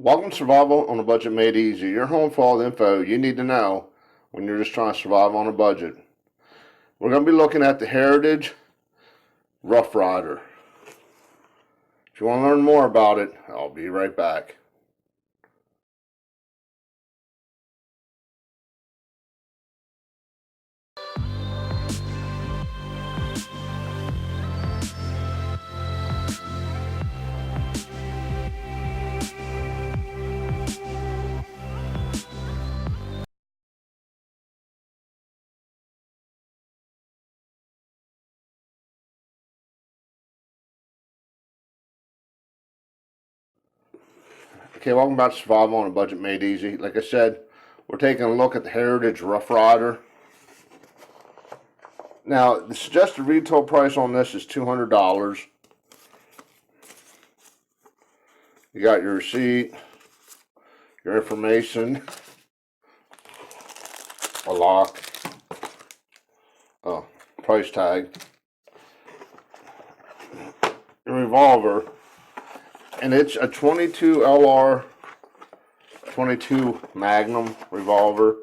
Welcome to Survival on a Budget Made Easy. Your home for all the info you need to know when you're just trying to survive on a budget. We're going to be looking at the Heritage Rough Rider. If you want to learn more about it, I'll be right back. Okay, welcome back to Survival on a Budget Made Easy. Like I said, we're taking a look at the Heritage Rough Rider. Now, the suggested retail price on this is $200. You got your receipt, your information, a lock, price tag, a revolver, and it's a 22 LR 22 Magnum revolver.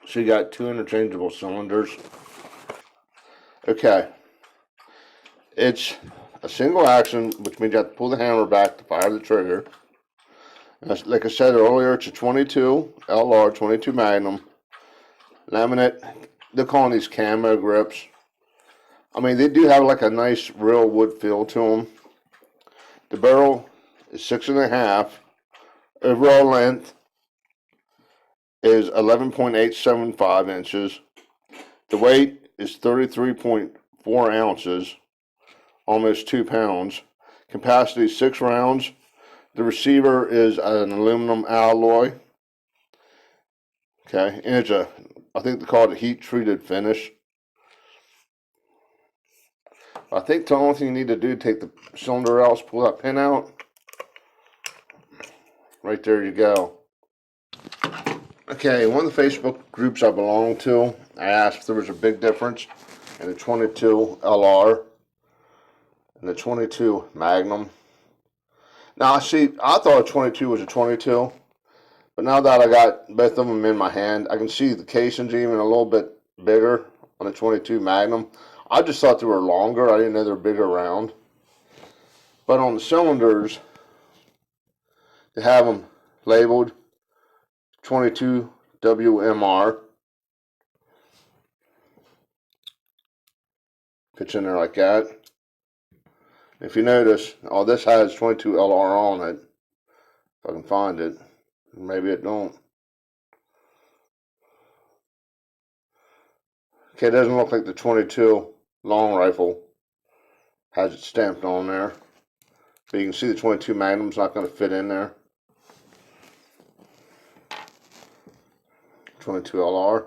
So you got two interchangeable cylinders. Okay. It's a single action, which means you have to pull the hammer back to fire the trigger. And like I said earlier, it's a 22 LR 22 Magnum. Laminate. They're calling these camo grips. I mean, they do have like a nice real wood feel to them. The barrel is 6.5. Overall length is 11.875 inches. The weight is 33.4 ounces, almost 2 pounds. Capacity 6 rounds. The receiver is an aluminum alloy. Okay, and it's I think they call it a heat treated finish. I think the only thing you need to do is take the cylinder out, pull that pin out. Right there you go. Okay, one of the Facebook groups I belong to, I asked if there was a big difference in the 22 LR and the 22 Magnum. Now, I thought a 22 was a 22, but now that I got both of them in my hand, I can see the casing's even a little bit bigger on the 22 Magnum. I just thought they were longer. I didn't know they were bigger around. But on the cylinders, they have them labeled 22 WMR. Fits in there like that. If you notice, this has 22 LR on it. If I can find it. Maybe it don't. Okay, it doesn't look like the 22 long rifle has it stamped on there. But you can see the 22 Magnum's not going to fit in there. 22 LR.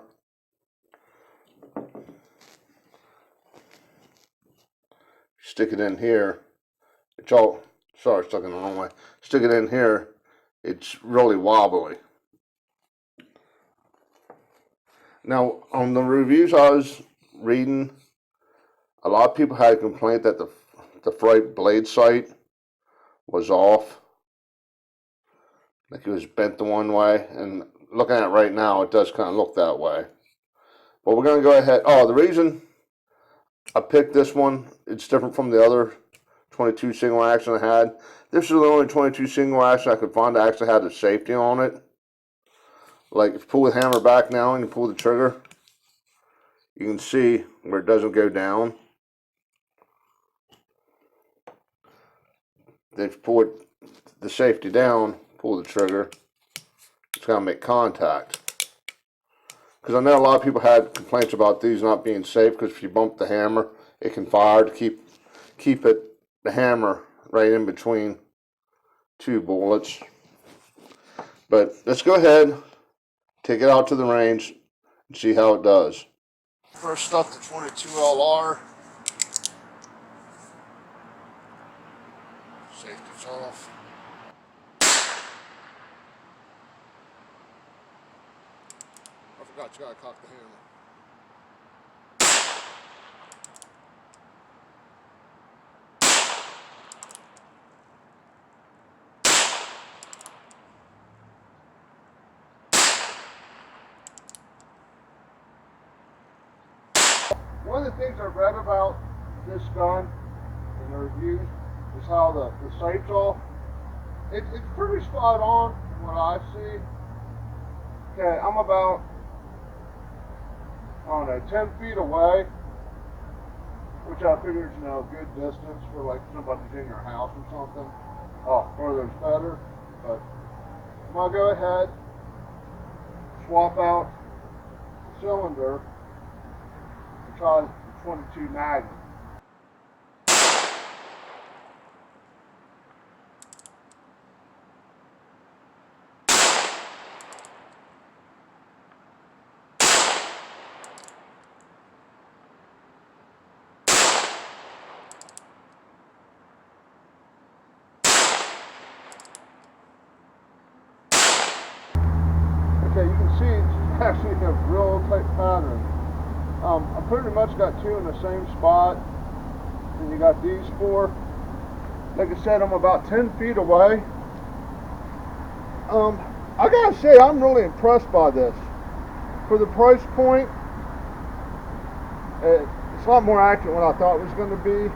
Stick it in here. It's all, sorry, stuck in the wrong way. Stick it in here. It's really wobbly. Now, on the reviews I was reading, a lot of people had a complaint that the front blade sight was off. Like it was bent the one way. And looking at it right now, it does kind of look that way. But we're going to go ahead. The reason I picked this one, it's different from the other 22 single action I had. This is the only 22 single action I could find that actually had a safety on it. Like if you pull the hammer back now and you pull the trigger, you can see where it doesn't go down. Then if you pull the safety down, pull the trigger, it's going to make contact. Because I know a lot of people had complaints about these not being safe, because if you bump the hammer, it can fire to keep the hammer right in between two bullets. But let's go ahead, take it out to the range, and see how it does. First up, the 22 LR. Safety's off. I forgot you gotta cock the hammer. One of the things I read about this gun in the reviews is how the sights off. It's pretty spot on from what I see. Okay, I'm about, I don't know, 10 feet away, which I figure is, you know, a good distance for like somebody's in your house or something. Oh, further's better. But I'm gonna go ahead, swap out the cylinder, and try the 22 Magnum. Okay, you can see it's actually a real tight pattern. I pretty much got two in the same spot, and you got these four. Like I said, I'm about 10 feet away. I gotta say, I'm really impressed by this. For the price point, it's a lot more accurate than what I thought it was going to be.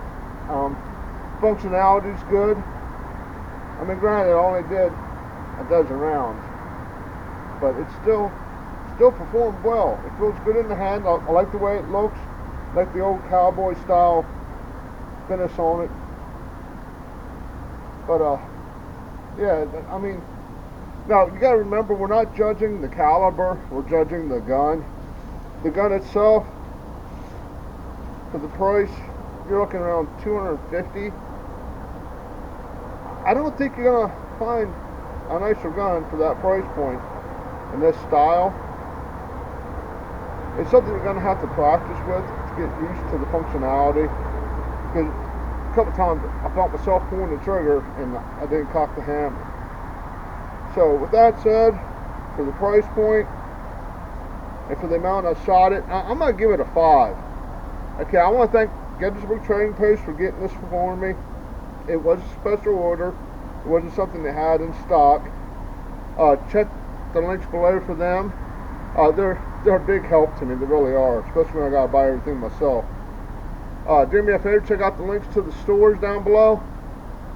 Functionality's good. I mean, granted, it only did a dozen rounds, but it still performed well. It feels good in the hand. I like the way it looks, like the old cowboy style finish on it. But yeah, I mean, now you gotta remember, we're not judging the caliber, we're judging the gun. The gun itself, for the price, you're looking around $250. I don't think you're gonna find a nicer gun for that price point in this style. It's something you're going to have to practice with to get used to the functionality. Because a couple times I felt myself pulling the trigger and I didn't cock the hammer. So with that said, for the price point and for the amount I shot it, I'm going to give it a 5. Okay, I want to thank Gettysburg Trading Post for getting this for me. It was a special order. It wasn't something they had in stock. Check the links below for them. They're a big help to me. They really are, especially when I gotta buy everything myself. Do me a favor, check out the links to the stores down below.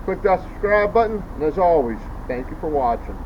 Click that subscribe button, and as always, thank you for watching.